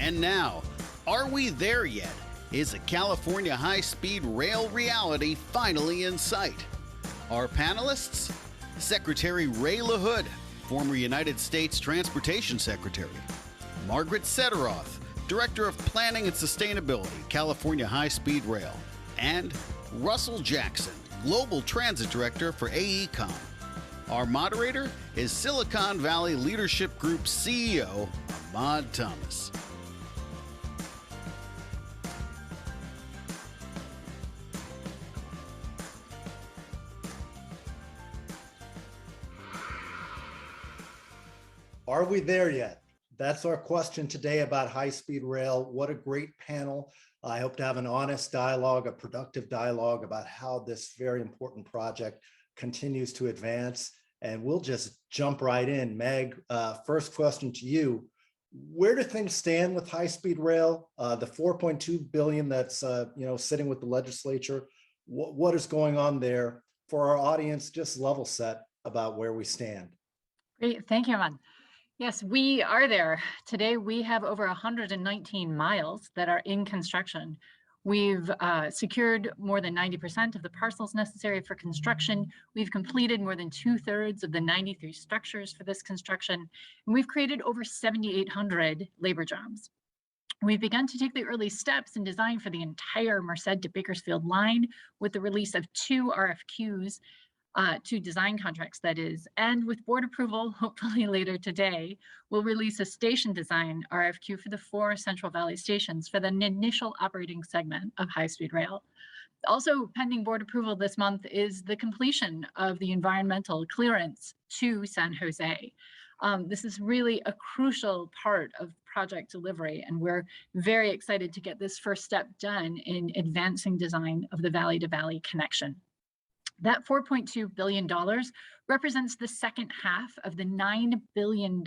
And now, are we there yet? Is a California high-speed rail reality finally in sight? Our panelists? Secretary Ray Lahood, former United States Transportation Secretary. Margaret Cederoth, Director of Planning and Sustainability, California High-Speed Rail. And Russell Jackson, Global Transit Director for AECOM. Our moderator is Silicon Valley Leadership Group CEO, Ahmad Thomas. Are we there yet? That's our question today about high-speed rail. What a great panel. I hope to have an honest dialogue, a productive dialogue about how this very important project continues to advance. And we'll just jump right in. Meg, first question to you. Where do things stand with high-speed rail? The $4.2 billion that's sitting with the legislature. What is going on there? For our audience, just level set about where we stand. Great, thank you, Ahmad. Yes, we are there. Today, we have over 119 miles that are in construction. We've secured more than 90% of the parcels necessary for construction. We've completed more than 2/3 of the 93 structures for this construction. And we've created over 7,800 labor jobs. We've begun to take the early steps in design for the entire Merced to Bakersfield line with the release of 2 RFQs, 2 design contracts, that is, and with board approval, hopefully later today, we'll release a station design RFQ for the 4 Central Valley stations for the initial operating segment of high-speed rail. Also pending board approval this month is the completion of the environmental clearance to San Jose. This is really a crucial part of project delivery, and we're very excited to get this first step done in advancing design of the valley-to-valley connection. That $4.2 billion represents the second half of the $9 billion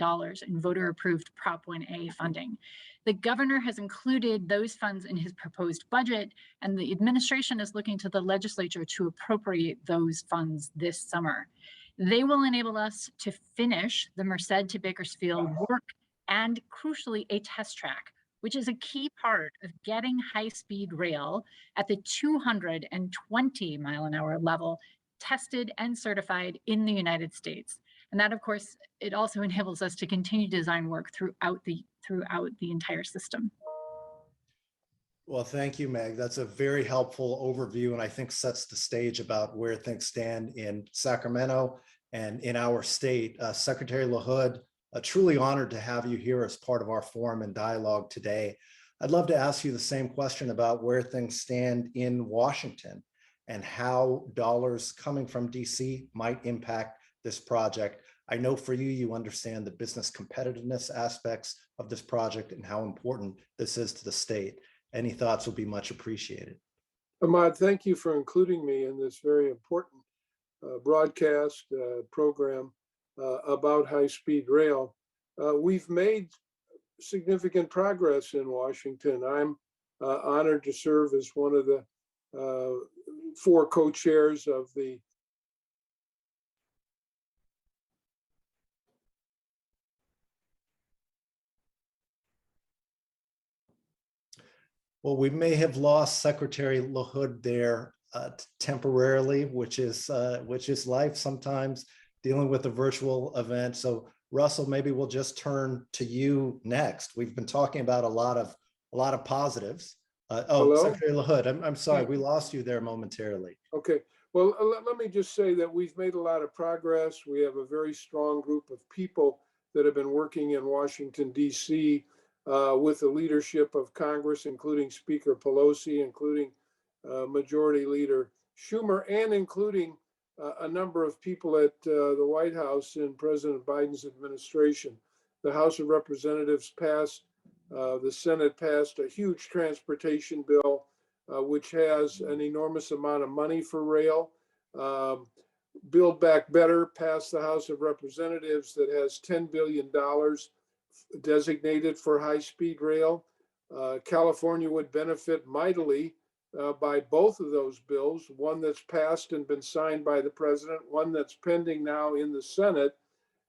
in voter-approved Prop 1A funding. The governor has included those funds in his proposed budget, and the administration is looking to the legislature to appropriate those funds this summer. They will enable us to finish the Merced to Bakersfield work and, crucially, a test track, which is a key part of getting high-speed rail at the 220 mile an hour level tested and certified in the United States. And that, of course, it also enables us to continue design work throughout the entire system. Well, thank you, Meg. That's a very helpful overview, and I think sets the stage about where things stand in Sacramento and in our state. Secretary Lahood, truly honored to have you here as part of our forum and dialogue today. I'd love to ask you the same question about where things stand in Washington and how dollars coming from DC might impact this project. I know for you, you understand the business competitiveness aspects of this project and how important this is to the state. Any thoughts will be much appreciated. Ahmad, thank you for including me in this very important broadcast program about high-speed rail. We've made significant progress in Washington. I'm honored to serve as one of the 4 co-chairs of the Well, we may have lost Secretary Lahood there temporarily, which is life sometimes, dealing with a virtual event. So Russell, maybe we'll just turn to you next. We've been talking about a lot of positives. Hello? Secretary Lahood, I'm sorry, we lost you there momentarily. Okay, well, let me just say that we've made a lot of progress. We have a very strong group of people that have been working in Washington, D.C. With the leadership of Congress, including Speaker Pelosi, including Majority Leader Schumer, and including a number of people at the White House in President Biden's administration. The House of Representatives passed, the Senate passed a huge transportation bill, which has an enormous amount of money for rail. Build Back Better passed the House of Representatives that has $10 billion designated for high-speed rail. California would benefit mightily by both of those bills, one that's passed and been signed by the president, one that's pending now in the Senate.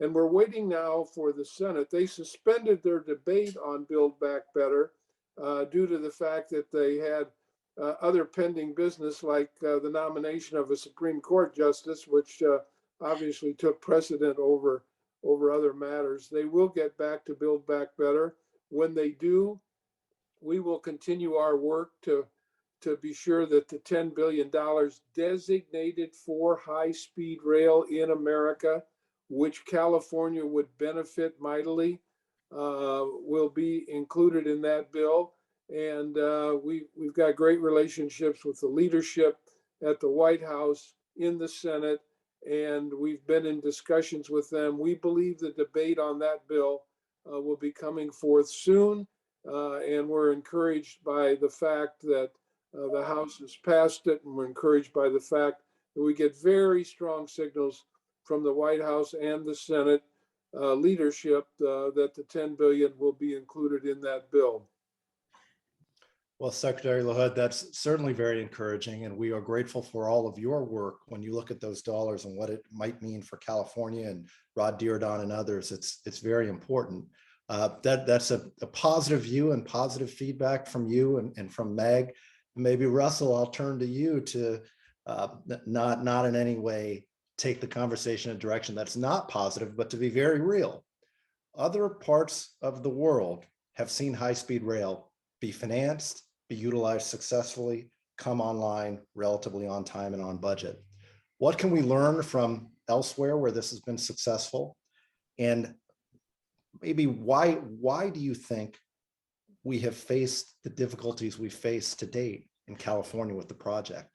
And we're waiting now for the Senate. They suspended their debate on Build Back Better due to the fact that they had other pending business, like the nomination of a Supreme Court justice, which obviously took precedent over other matters. They will get back to Build Back Better. When they do, we will continue our work to be sure that the $10 billion designated for high-speed rail in America, which California would benefit mightily, will be included in that bill. And we've got great relationships with the leadership at the White House, in the Senate, and we've been in discussions with them. We believe the debate on that bill will be coming forth soon, and we're encouraged by the fact that the House has passed it, and we're encouraged by the fact that we get very strong signals from the White House and the Senate leadership that the $10 billion will be included in that bill. Well, Secretary Lahood, that's certainly very encouraging, and we are grateful for all of your work. When you look at those dollars and what it might mean for California and Rod Dearden and others, it's very important. That's a positive view and positive feedback from you and from Meg. Maybe Russell, I'll turn to you to not in any way take the conversation in a direction that's not positive, but to be very real. Other parts of the world have seen high-speed rail be financed, be utilized successfully, come online relatively on time and on budget. What can we learn from elsewhere where this has been successful? And maybe why do you think we have faced the difficulties we've faced to date in California with the project?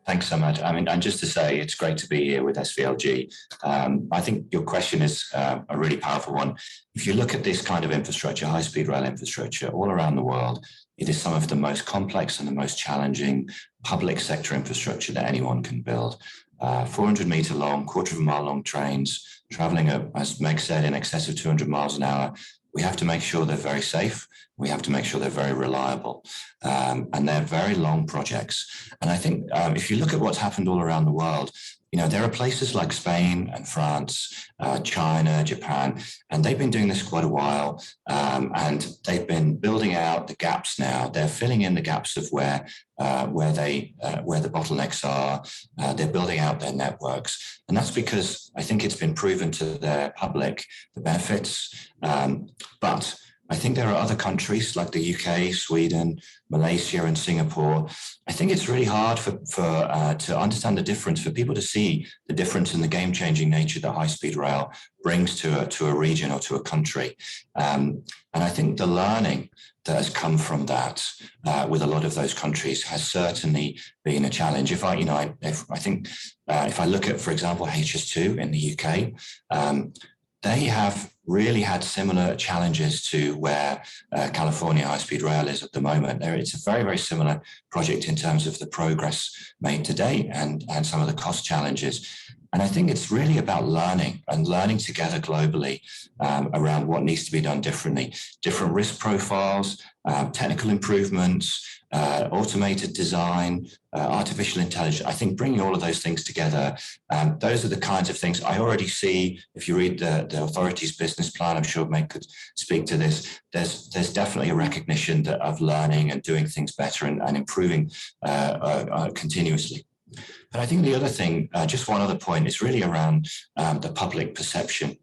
Thanks so much. I mean, and just to say, it's great to be here with SVLG. I think your question is a really powerful one. If you look at this kind of infrastructure, high-speed rail infrastructure all around the world, it is some of the most complex and the most challenging public sector infrastructure that anyone can build. 400-meter long, quarter of a mile long trains traveling at, as Meg said, in excess of 200 miles an hour. We have to make sure they're very safe. We have to make sure they're very reliable. And they're very long projects. And I think if you look at what's happened all around the world, you know, there are places like Spain and France, China, Japan, and they've been doing this quite a while. And they've been building out the gaps now. They're filling in the gaps of where the bottlenecks are. They're building out their networks. And that's because I think it's been proven to their public, the benefits. But I think there are other countries like the UK, Sweden, Malaysia, and Singapore. I think it's really hard to understand the difference, for people to see the difference in the game-changing nature that high-speed rail brings to a region or to a country. And I think the learning that has come from that with a lot of those countries has certainly been a challenge. If I look at, for example, HS2 in the UK, they have really had similar challenges to where California high-speed rail is at the moment. It's a very, very similar project in terms of the progress made to date and some of the cost challenges. And I think it's really about learning together globally around what needs to be done differently, different risk profiles, technical improvements, automated design, artificial intelligence. I think bringing all of those things together, those are the kinds of things I already see. If you read the authority's business plan, I'm sure Meg could speak to this. There's definitely a recognition of learning and doing things better and improving continuously. But I think the other thing, just one other point, is really around the public perception.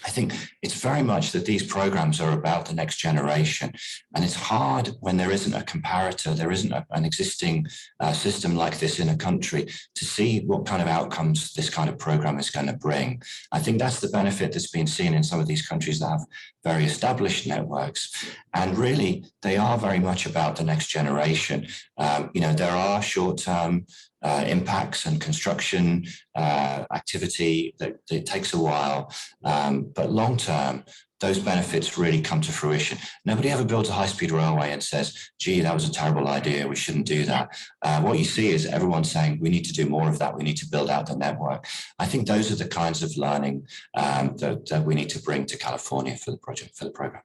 I think it's very much that these programs are about the next generation. And it's hard when there isn't a comparator, there isn't an existing system like this in a country, to see what kind of outcomes this kind of program is going to bring. I think that's the benefit that's been seen in some of these countries that have very established networks. And really, they are very much about the next generation. There are short-term impacts and construction activity that it takes a while, but long term, those benefits really come to fruition. Nobody ever builds a high-speed railway and says, gee, that was a terrible idea, we shouldn't do that. What you see is everyone saying, we need to do more of that, we need to build out the network. I think those are the kinds of learning that we need to bring to California for the project, for the program.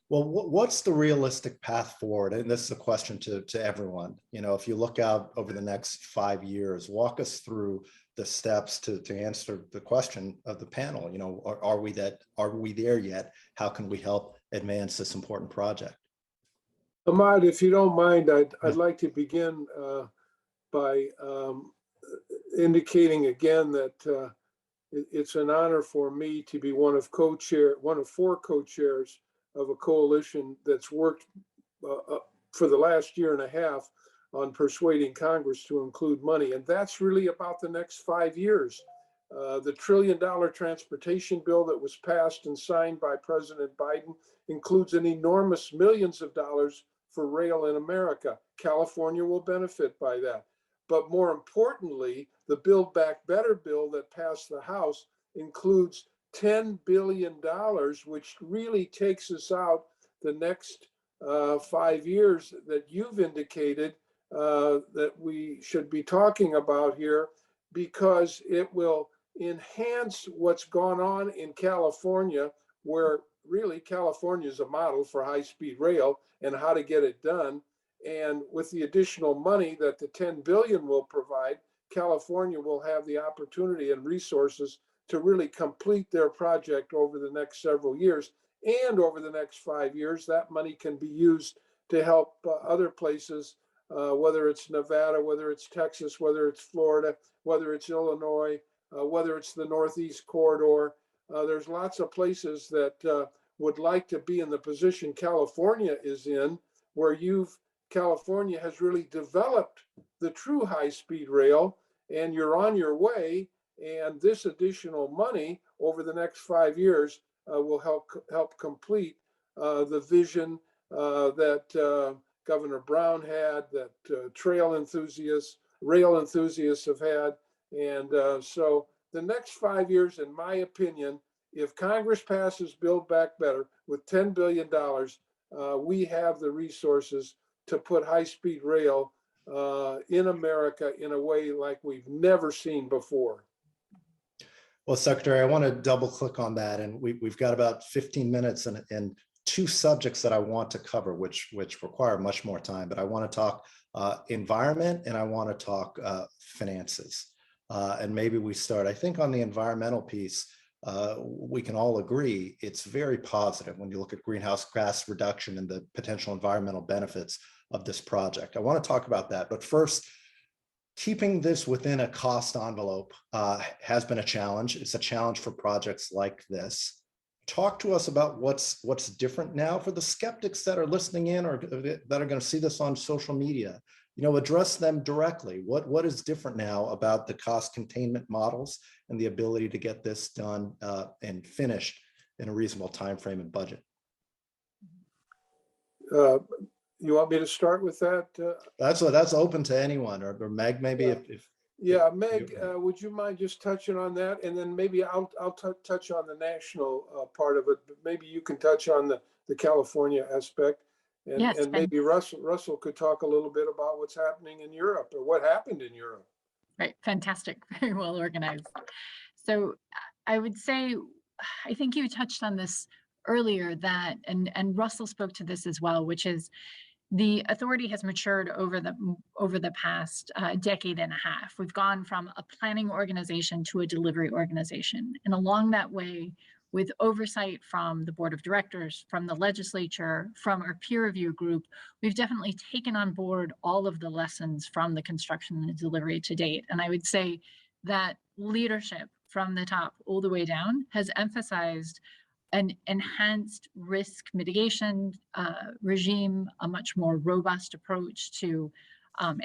Well, what's the realistic path forward? And this is a question to everyone. You know, if you look out over the next 5 years, walk us through the steps to answer the question of the panel. You know, are we there yet? How can we help advance this important project? Ahmad, if you don't mind, I'd like to begin by indicating again that it's an honor for me to be one of four co-chairs of a coalition that's worked for the last year and a half on persuading Congress to include money. And that's really about the next 5 years. The $1 trillion transportation bill that was passed and signed by President Biden includes an enormous millions of dollars for rail in America. California will benefit by that. But more importantly, the Build Back Better bill that passed the House includes $10 billion, which really takes us out the next 5 years that you've indicated that we should be talking about here, because it will enhance what's gone on in California, where really California is a model for high-speed rail and how to get it done. And with the additional money that the 10 billion will provide, California will have the opportunity and resources to really complete their project over the next several years. And over the next 5 years, that money can be used to help other places, whether it's Nevada, whether it's Texas, whether it's Florida, whether it's Illinois, whether it's the Northeast corridor. There's lots of places that would like to be in the position California is in, where California has really developed the true high-speed rail, and you're on your way. And this additional money over the next 5 years will help complete the vision that Governor Brown had, that rail enthusiasts have had. And so the next 5 years, in my opinion, if Congress passes Build Back Better with $10 billion, we have the resources to put high-speed rail in America in a way like we've never seen before. Well, Secretary, I want to double click on that. And we've got about 15 minutes and two subjects that I want to cover, which require much more time. But I want to talk environment, and I want to talk finances. And maybe we start, I think, on the environmental piece. We can all agree it's very positive when you look at greenhouse gas reduction and the potential environmental benefits of this project. I want to talk about that. But first, keeping this within a cost envelope has been a challenge. It's a challenge for projects like this. Talk to us about what's different now for the skeptics that are listening in or that are going to see this on social media. You know, address them directly. What is different now about the cost containment models and the ability to get this done and finished in a reasonable time frame and budget? You want me to start with that? That's open to anyone, or Meg, maybe if yeah, Meg, would you mind just touching on that? And then maybe I'll touch on the national part of it, but maybe you can touch on the California aspect. And, yes, and maybe Russell could talk a little bit about what's happening in Europe, or what happened in Europe. Right, fantastic, very well organized. So I would say, I think you touched on this earlier, that, and Russell spoke to this as well, which is the authority has matured over the past decade and a half. We've gone from a planning organization to a delivery organization. And along that way, with oversight from the board of directors, from the legislature, from our peer review group, we've definitely taken on board all of the lessons from the construction and the delivery to date. And I would say that leadership from the top all the way down has emphasized an enhanced risk mitigation regime, a much more robust approach to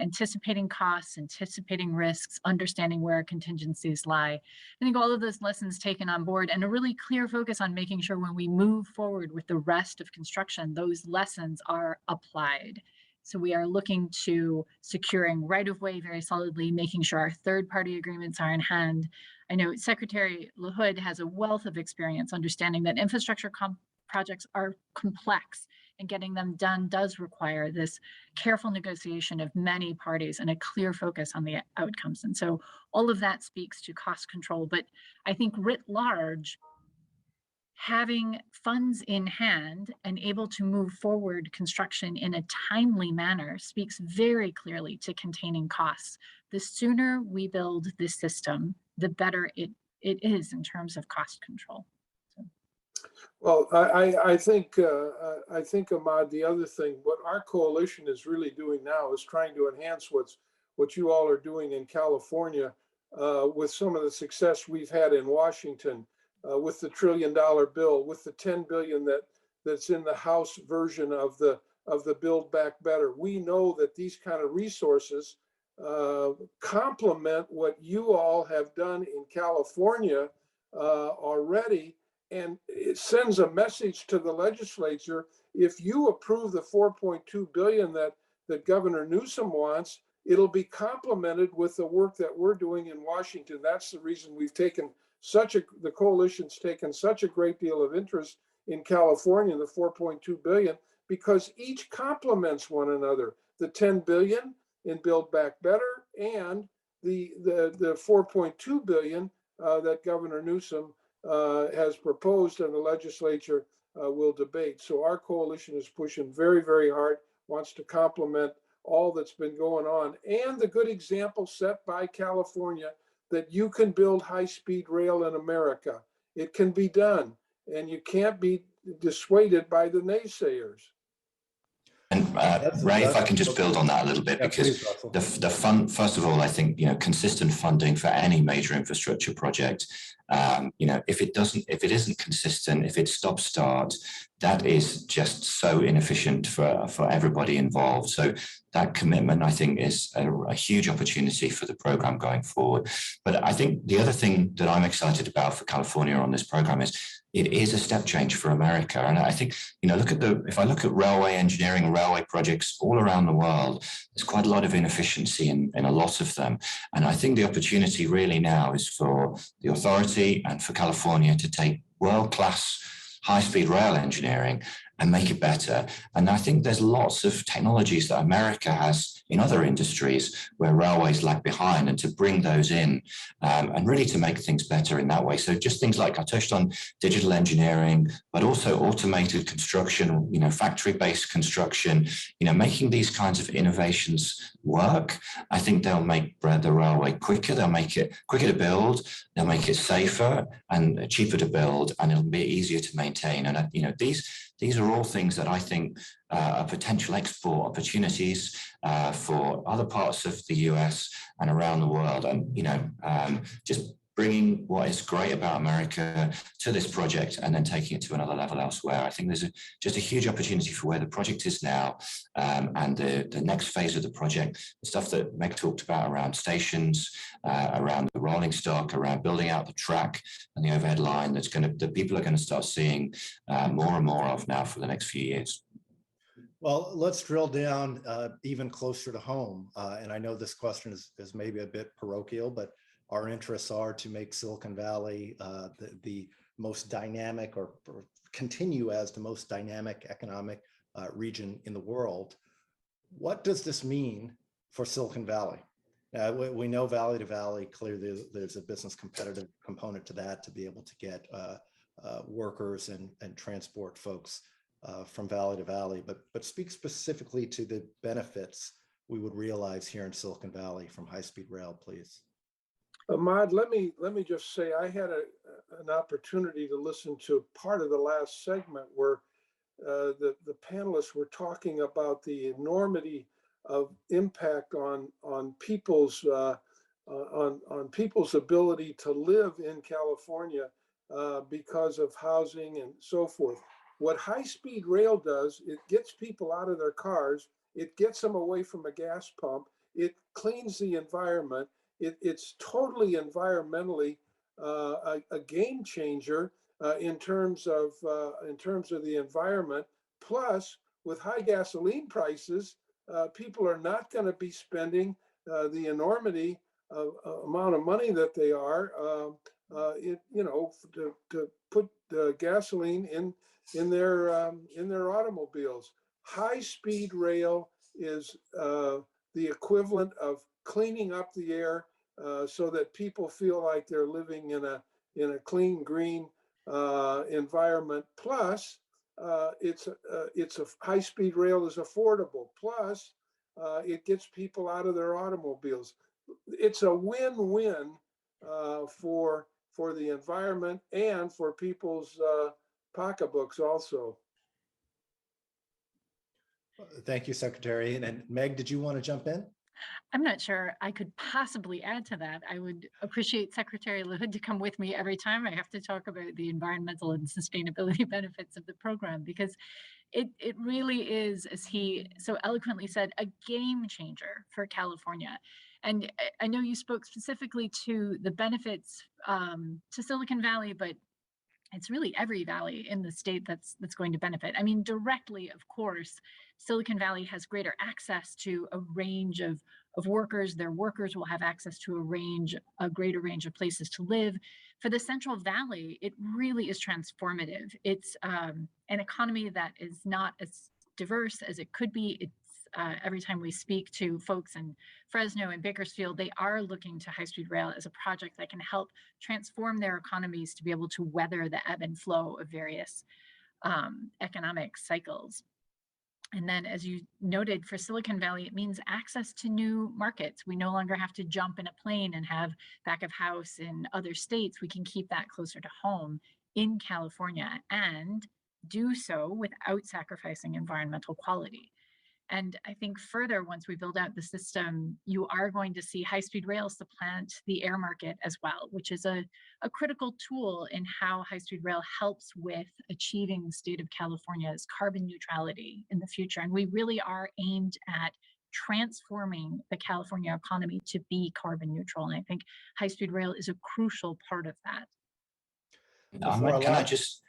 anticipating costs, anticipating risks, understanding where contingencies lie. I think all of those lessons taken on board, and a really clear focus on making sure when we move forward with the rest of construction, those lessons are applied. So we are looking to securing right-of-way very solidly, making sure our third-party agreements are in hand. I know Secretary Lahood has a wealth of experience understanding that infrastructure projects are complex, and getting them done does require this careful negotiation of many parties and a clear focus on the outcomes. And so all of that speaks to cost control. But I think writ large, having funds in hand and able to move forward construction in a timely manner speaks very clearly to containing costs. The sooner we build this system, the better it is in terms of cost control. Well, I think Ahmad, the other thing, what our coalition is really doing now is trying to enhance what you all are doing in California with some of the success we've had in Washington, with the $1 trillion bill, with the 10 billion that's in the House version of the Build Back Better. We know that these kind of resources complement what you all have done in California already. And it sends a message to the legislature. If you approve the 4.2 billion that Governor Newsom wants, it'll be complemented with the work that we're doing in Washington. That's the reason we've taken the coalition's taken such a great deal of interest in California, the 4.2 billion, because each complements one another. The 10 billion in Build Back Better and the 4.2 billion that Governor Newsom has proposed and the legislature will debate. So our coalition is pushing very, very hard, wants to complement all that's been going on and the good example set by California that you can build high-speed rail in America. It can be done, and you can't be dissuaded by the naysayers. And Ray, if I can just build on that a little bit, because the fund, first of all, I think, consistent funding for any major infrastructure project, if it isn't consistent, if it's stop-start, that is just so inefficient for everybody involved. So that commitment, I think, is a huge opportunity for the program going forward. But I think the other thing that I'm excited about for California on this program is it is a step change for America. And I think, if I look at railway engineering and railway projects all around the world, there's quite a lot of inefficiency in a lot of them. And I think the opportunity really now is for the authority and for California to take world-class high-speed rail engineering and make it better. And I think there's lots of technologies that America has in other industries where railways lag behind, and to bring those in and really to make things better in that way. So just things like I touched on digital engineering, but also automated construction, factory-based construction, making these kinds of innovations work. I think they'll make the railway quicker. They'll make it quicker to build. They'll make it safer and cheaper to build, and it'll be easier to maintain. And these are all things that I think are potential export opportunities for other parts of the US and around the world. And, just bringing what is great about America to this project and then taking it to another level elsewhere. I think there's just a huge opportunity for where the project is now and the next phase of the project, the stuff that Meg talked about around stations, around the rolling stock, around building out the track and the overhead line that people are going to start seeing more and more of now for the next few years. Well, let's drill down even closer to home. And I know this question is maybe a bit parochial, but our interests are to make Silicon Valley the most dynamic or continue as the most dynamic economic region in the world. What does this mean for Silicon Valley? We know valley to valley, clearly there's a business competitive component to that to be able to get workers and transport folks from valley to valley, but speak specifically to the benefits we would realize here in Silicon Valley from high-speed rail, please. Ahmad, let me just say I had an opportunity to listen to part of the last segment where the panelists were talking about the enormity of impact on people's ability to live in California because of housing and so forth. What high-speed rail does, it gets people out of their cars, it gets them away from a gas pump, it cleans the environment. It's totally environmentally a game changer in terms of the environment. Plus, with high gasoline prices, people are not going to be spending the enormity of amount of money that they are, to put gasoline in their automobiles. High-speed rail is the equivalent of cleaning up the air so that people feel like they're living in a clean, green environment. Plus, it's a high-speed rail is affordable. Plus, it gets people out of their automobiles. It's a win-win for the environment and for people's pocketbooks also. Thank you, Secretary. And Meg, did you want to jump in? I'm not sure I could possibly add to that. I would appreciate Secretary Lahood to come with me every time I have to talk about the environmental and sustainability benefits of the program, because it really is, as he so eloquently said, a game changer for California. And I know you spoke specifically to the benefits to Silicon Valley, but it's really every valley in the state that's going to benefit. I mean, directly, of course, Silicon Valley has greater access to a range of workers. Their workers will have access to a greater range of places to live. For the Central Valley, it really is transformative. It's an economy that is not as diverse as it could be. It's every time we speak to folks in Fresno and Bakersfield, they are looking to high-speed rail as a project that can help transform their economies to be able to weather the ebb and flow of various economic cycles. And then, as you noted, for Silicon Valley, it means access to new markets. We no longer have to jump in a plane and have back of house in other states. We can keep that closer to home in California and do so without sacrificing environmental quality. And I think further, once we build out the system, you are going to see high-speed rail supplant the air market as well, which is a critical tool in how high-speed rail helps with achieving the state of California's carbon neutrality in the future. And we really are aimed at transforming the California economy to be carbon neutral. And I think high-speed rail is a crucial part of that. Ahmad, can I just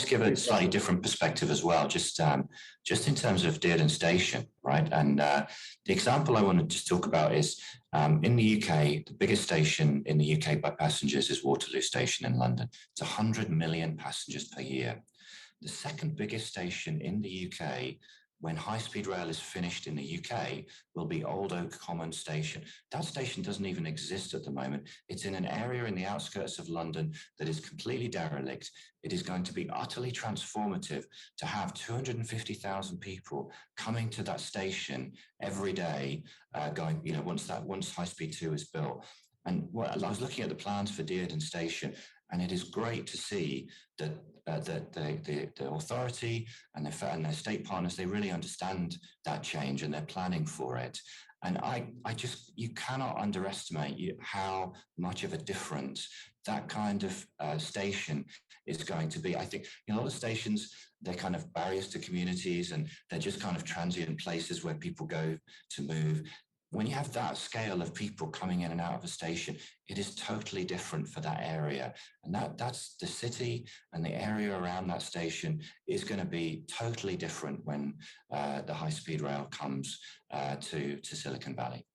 give a slightly different perspective as well, just in terms of Dearden Station, right? And the example I want to just talk about is in the UK, the biggest station in the UK by passengers is Waterloo Station in London. It's 100 million passengers per year. The second biggest station in the UK, when high-speed rail is finished in the UK, will be Old Oak Common Station. That station doesn't even exist at the moment. It's in an area in the outskirts of London that is completely derelict. It is going to be utterly transformative to have 250,000 people coming to that station every day, going, once high-speed 2 is built. And I was looking at the plans for Dearden Station, and it is great to see that the authority and their state partners, they really understand that change and they're planning for it. And you cannot underestimate how much of a difference that kind of station is going to be. I think a lot of stations, they're kind of barriers to communities and they're just kind of transient places where people go to move. When you have that scale of people coming in and out of a station, it is totally different for that area. And that's the city and the area around that station is going to be totally different when the high-speed rail comes to Silicon Valley.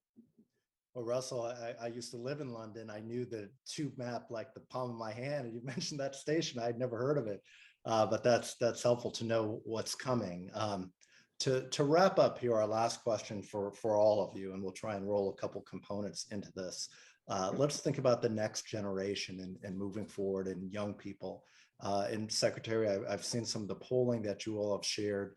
Well, Russell, I used to live in London. I knew the tube map like the palm of my hand. And you mentioned that station. I'd never heard of it, but that's helpful to know what's coming. To wrap up here, our last question for all of you, and we'll try and roll a couple components into this. Let's think about the next generation and moving forward and young people. And Secretary, I've seen some of the polling that you all have shared.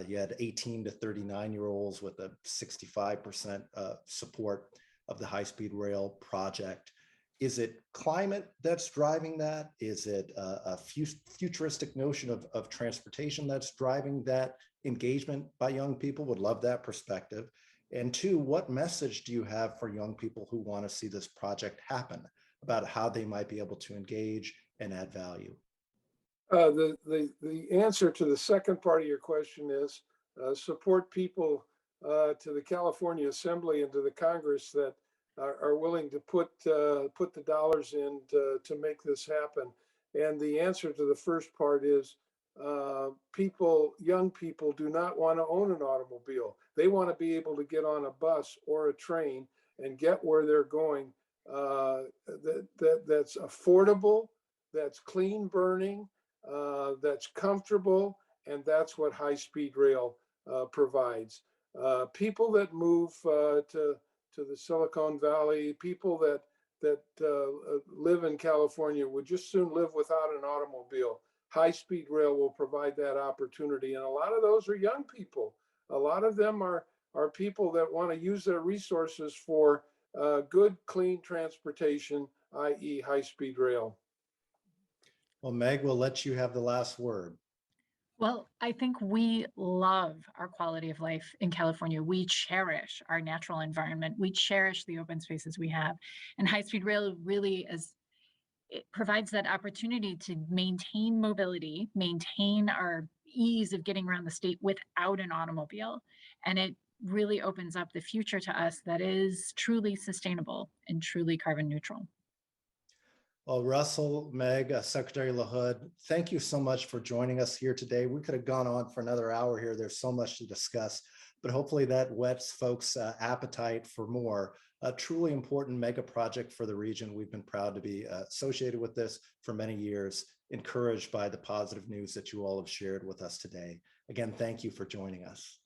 You had 18 to 39-year-olds with a 65% support of the high-speed rail project. Is it climate that's driving that? Is it a futuristic notion of transportation that's driving that engagement by young people? Would love that perspective. And two, what message do you have for young people who want to see this project happen about how they might be able to engage and add value? The answer to the second part of your question is support people to the California Assembly and to the Congress that are willing to put the dollars in to make this happen. And the answer to the first part is young people do not want to own an automobile. They want to be able to get on a bus or a train and get where they're going. That's affordable, that's clean burning, that's comfortable, and that's what high-speed rail provides. People that move to the Silicon Valley, people that that live in California would just soon live without an automobile. High-speed rail will provide that opportunity. And a lot of those are young people. A lot of them are people that want to use their resources for good, clean transportation, i.e. high-speed rail. Well, Meg, we'll let you have the last word. Well, I think we love our quality of life in California. We cherish our natural environment. We cherish the open spaces we have. And high-speed rail really it provides that opportunity to maintain mobility, maintain our ease of getting around the state without an automobile. And it really opens up the future to us that is truly sustainable and truly carbon neutral. Well, Russell, Meg, Secretary Lahood, thank you so much for joining us here today. We could have gone on for another hour here. There's so much to discuss, but hopefully that whets folks' appetite for more. A truly important mega project for the region. We've been proud to be associated with this for many years, encouraged by the positive news that you all have shared with us today. Again, thank you for joining us.